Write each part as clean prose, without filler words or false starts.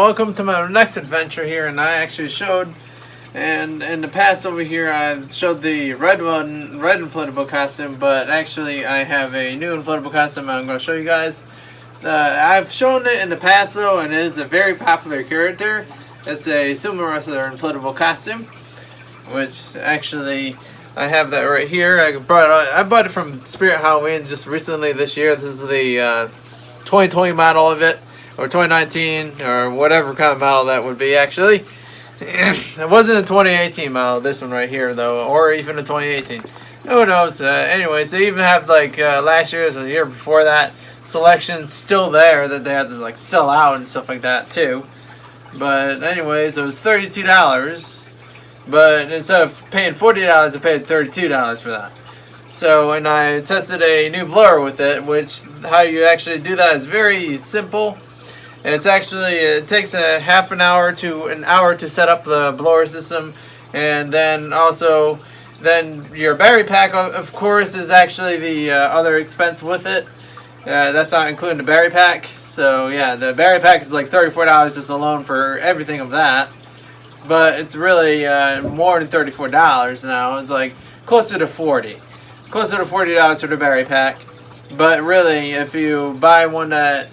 welcome to my next adventure here. And I actually showed, and in the past over here I showed the red inflatable costume, but actually I have a new inflatable costume I'm going to show you guys. I've shown it in the past though, and it is a very popular character. It's a sumo wrestler inflatable costume, which actually I have that right here. I bought it from Spirit Halloween just recently this year. This is the 2020 model of it, or 2019, or whatever kind of model that would be actually. It wasn't a 2018 model, this one right here though, or even a 2018. Who knows? Anyways, they even have like last year's and the year before that selections still there that they had to like sell out and stuff like that too. But anyways, it was $32, but instead of paying $40, I paid $32 for that. So, and I tested a new blower with it, which how you actually do that is very simple. It's actually, it takes a half an hour to an hour to set up the blower system, and then also, then your battery pack, of course, is actually the other expense with it. That's not including the battery pack. So yeah, the battery pack is like $34 just alone for everything of that. But it's really more than $34 now. It's like closer to $40. Closer to $40 for the battery pack. But really, if you buy one that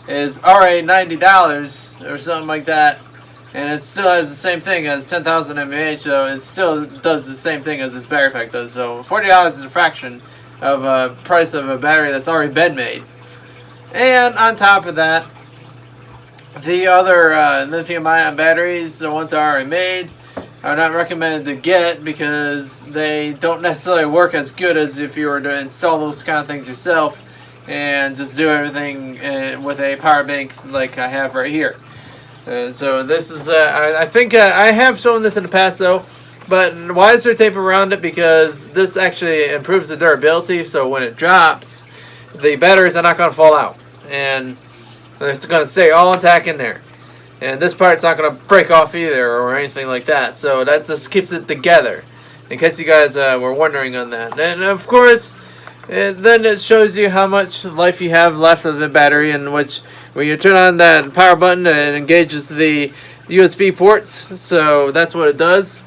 is already $90 or something like that, and it still has the same thing as 10,000 mAh, so it still does the same thing as this battery pack does. So $40 is a fraction of a price of a battery that's already been made. And on top of that, the other lithium-ion batteries, the ones that are already made, are not recommended to get because they don't necessarily work as good as if you were to install those kind of things yourself and just do everything with a power bank like I have right here. So this is, I think I have shown this in the past though, but why is there tape around it? Because this actually improves the durability, so when it drops, the batteries are not going to fall out, and it's going to stay all intact in there. And this part's not going to break off either or anything like that. So that just keeps it together, in case you guys were wondering on that. And of course, then it shows you how much life you have left of the battery, in which when you turn on that power button, it engages the USB ports. So that's what it does.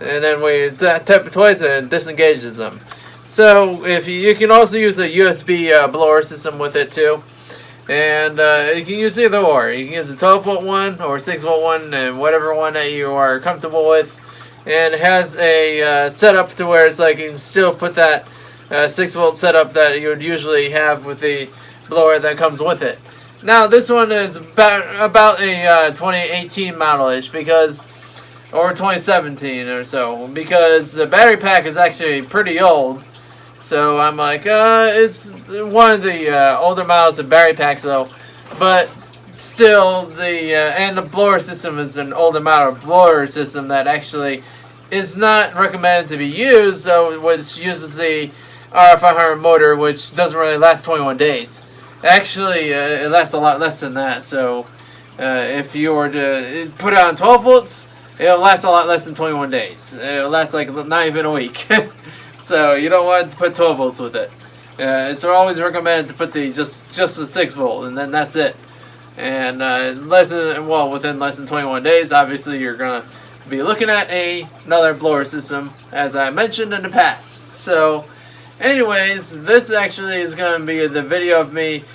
And then when you tap it twice, it disengages them. So if you can also use a USB blower system with it too, and you can use either or. You can use a 12-volt one or 6-volt one, and whatever one that you are comfortable with. And it has a setup to where it's like you can still put that 6-volt setup that you would usually have with the blower that comes with it. Now this one is about a 2018 model-ish, because, or 2017 or so, because the battery pack is actually pretty old. So I'm like, it's one of the older models of battery packs though, but still and the blower system is an older model blower system that actually is not recommended to be used, so which uses the RF500 motor, which doesn't really last 21 days. Actually, it lasts a lot less than that, so if you were to put it on 12 volts, it'll last a lot less than 21 days. It'll last like not even a week. So you don't want to put 12 volts with it. It's always recommended to put the just the 6 volt, and then that's it. And within less than 21 days, obviously you're gonna be looking at another blower system, as I mentioned in the past. So, anyways, this actually is gonna be the video of me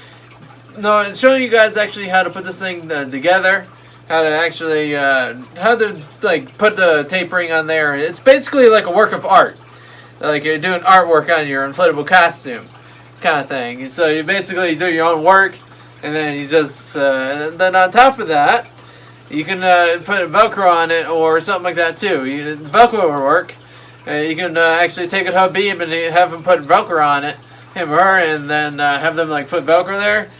showing you guys actually how to put this thing together. How to actually how to like put the tape ring on there. It's basically like a work of art. Like you're doing artwork on your inflatable costume kind of thing. So you basically do your own work, and then you just then on top of that, you can put Velcro on it or something like that too. Velcro will work. You can actually take a Habib and have him put Velcro on it, him or her, and then have them like put Velcro there,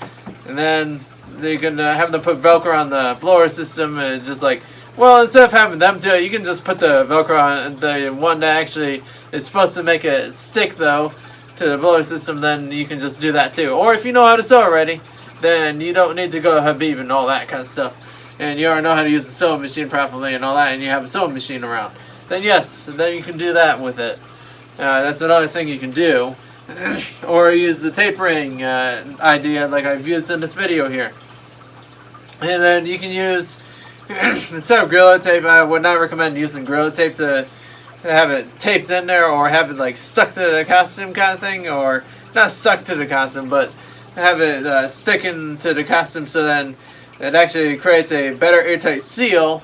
and then you can have them put Velcro on the blower system, and just like, well, instead of having them do it, you can just put the Velcro on the one that actually is supposed to make it stick though to the blower system. Then you can just do that too. Or if you know how to sew already, then you don't need to go to Habib and all that kind of stuff, and you already know how to use the sewing machine properly and all that, and you have a sewing machine around, then yes, then you can do that with it. That's another thing you can do. Or use the tape ring idea like I've used in this video here. And then you can use instead of Gorilla Tape, I would not recommend using Gorilla Tape to have it taped in there or have it like stuck to the costume kind of thing, or not stuck to the costume, but have it sticking to the costume, so then it actually creates a better airtight seal,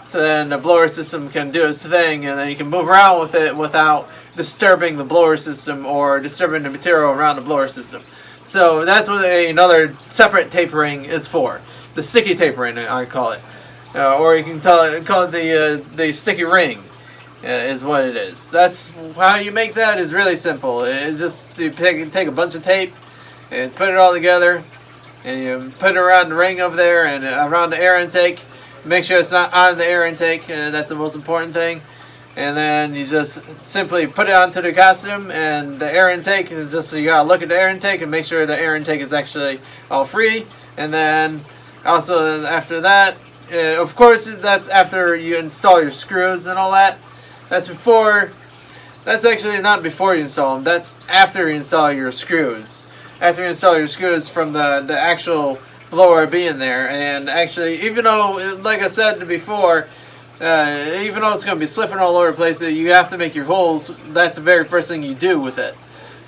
so then the blower system can do its thing, and then you can move around with it without disturbing the blower system or disturbing the material around the blower system. So that's what another separate tapering is for. The sticky tapering, I call it. Or you can call it the sticky ring, is what it is. That's how you make that. Is really simple. It's just you take a bunch of tape and put it all together, and you put it around the ring over there and around the air intake. Make sure it's not on the air intake, that's the most important thing. And then you just simply put it onto the costume, and the air intake is just, you gotta look at the air intake and make sure the air intake is actually all free. And then also after that, of course that's after you install your screws and all that. That's actually not before you install them, that's after you install your screws. After you install your screws from the actual blower being there. And actually, even though, like I said before, even though it's going to be slipping all over the place, you have to make your holes. That's the very first thing you do with it.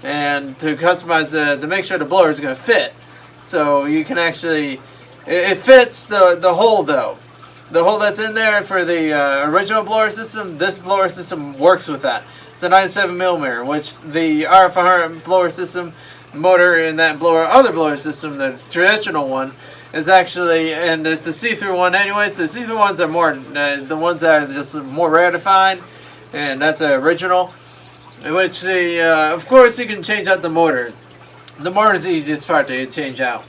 And to customize to make sure the blower is going to fit. So you can actually, it fits the hole though. The hole that's in there for the original blower system, this blower system works with that. It's a 97mm, which the RF100 blower system motor in that other blower system, the traditional one, is actually, and it's a see-through one anyway, so the see-through ones are more, the ones that are just more rare to find, and that's the original. Which, of course, you can change out the motor. The motor is the easiest part to change out.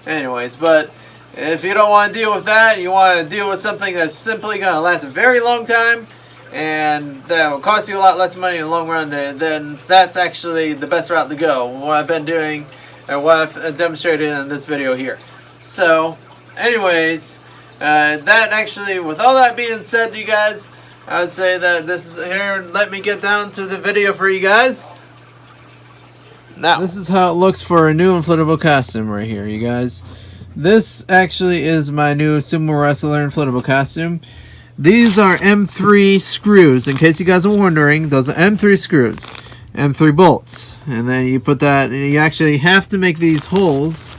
Anyways, but if you don't want to deal with that, you want to deal with something that's simply going to last a very long time, and that will cost you a lot less money in the long run, then that's actually the best route to go. What I've been doing, and what I've demonstrated in this video here. So, anyways, that actually, with all that being said, you guys, I would say that this is here. Let me get down to the video for you guys. Now, this is how it looks for a new inflatable costume right here, you guys. This actually is my new sumo wrestler inflatable costume. These are M3 screws. In case you guys are wondering, those are M3 screws, M3 bolts, and then you put that. And you actually have to make these holes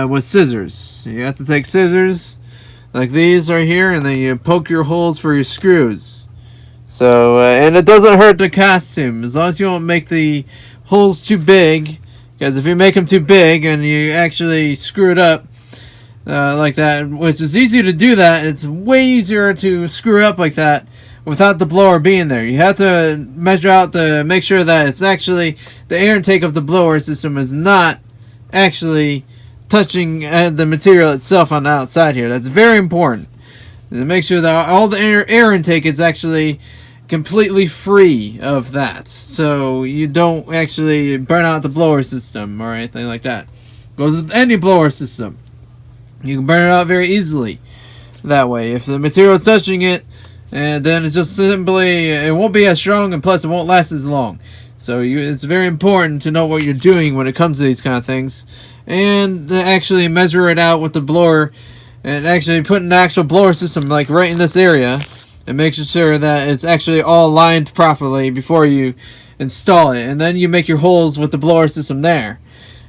with scissors. You have to take scissors like these right here, and then you poke your holes for your screws. So, and it doesn't hurt the costume as long as you don't make the holes too big. Because if you make them too big and you actually screw it up like that, which is easy to do that, it's way easier to screw up like that without the blower being there. You have to measure out to make sure that it's actually the air intake of the blower system is not actually touching the material itself on the outside here. That's very important. To make sure that all the air intake is actually completely free of that, so you don't actually burn out the blower system or anything like that. Goes with any blower system. You can burn it out very easily that way. If the material is touching it, and then it's just simply, it won't be as strong, and plus it won't last as long. So it's very important to know what you're doing when it comes to these kind of things, and to actually measure it out with the blower, and actually put an actual blower system like right in this area, and make sure that it's actually all lined properly before you install it. And then you make your holes with the blower system there,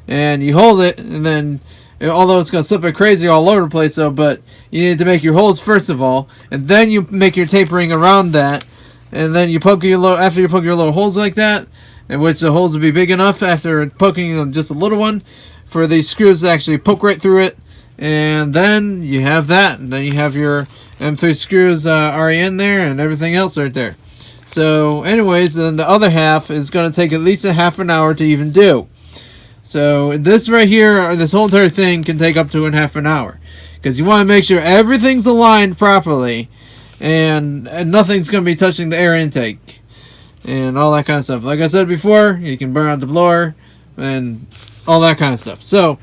and you hold it, and then, although it's going to slip like crazy all over the place though, but you need to make your holes first of all, and then you make your tapering around that, and then you poke your little, after you poke your little holes like that, in which the holes will be big enough after poking just a little one for these screws to actually poke right through it. And then you have that, and then you have your M3 screws already in there and everything else right there. So anyways, then the other half is going to take at least a half an hour to even do. So this right here, this whole entire thing can take up to half an hour, because you want to make sure everything's aligned properly, and nothing's going to be touching the air intake and all that kind of stuff. Like I said before, you can burn out the blower and all that kind of stuff. So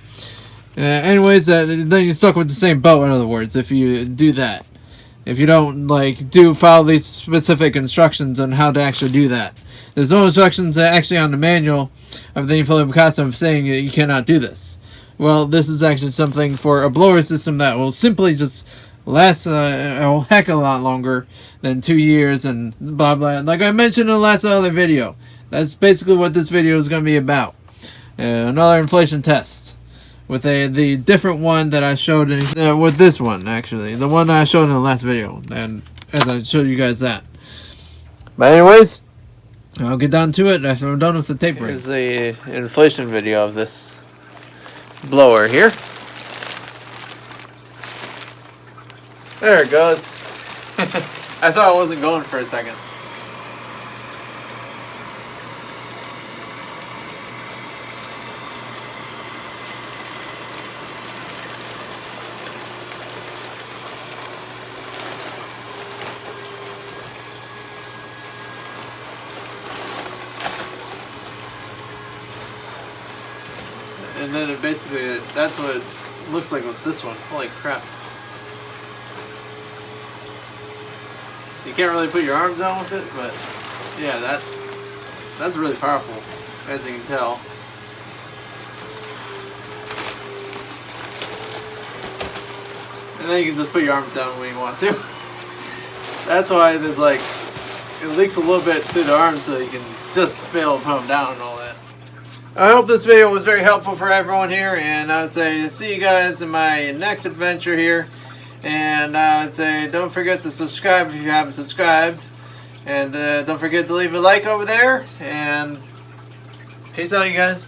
anyways, then you're stuck with the same boat, in other words, if you do that. If you don't follow these specific instructions on how to actually do that. There's no instructions actually on the manual of the inflatable costume saying that you cannot do this. Well, this is actually something for a blower system that will simply just lasts a heck of a lot longer than 2 years and blah blah. Like I mentioned in the last other video, that's basically what this video is going to be about. Another inflation test with the different one that I showed with this one, actually, the one I showed in the last video, and as I showed you guys that. But anyways, I'll get down to it after I'm done with the tape ring. Here's the inflation video of this blower here. There it goes. I thought it wasn't going for a second. And then it basically, that's what it looks like with this one. Holy crap. You can't really put your arms on with it, but yeah, that's really powerful, as you can tell. And then you can just put your arms down when you want to. That's why there's like, it leaks a little bit through the arms so you can just be able to put them down and all that. I hope this video was very helpful for everyone here, and I would say see you guys in my next adventure here. And I would say don't forget to subscribe if you haven't subscribed, and don't forget to leave a like over there, and peace out you guys.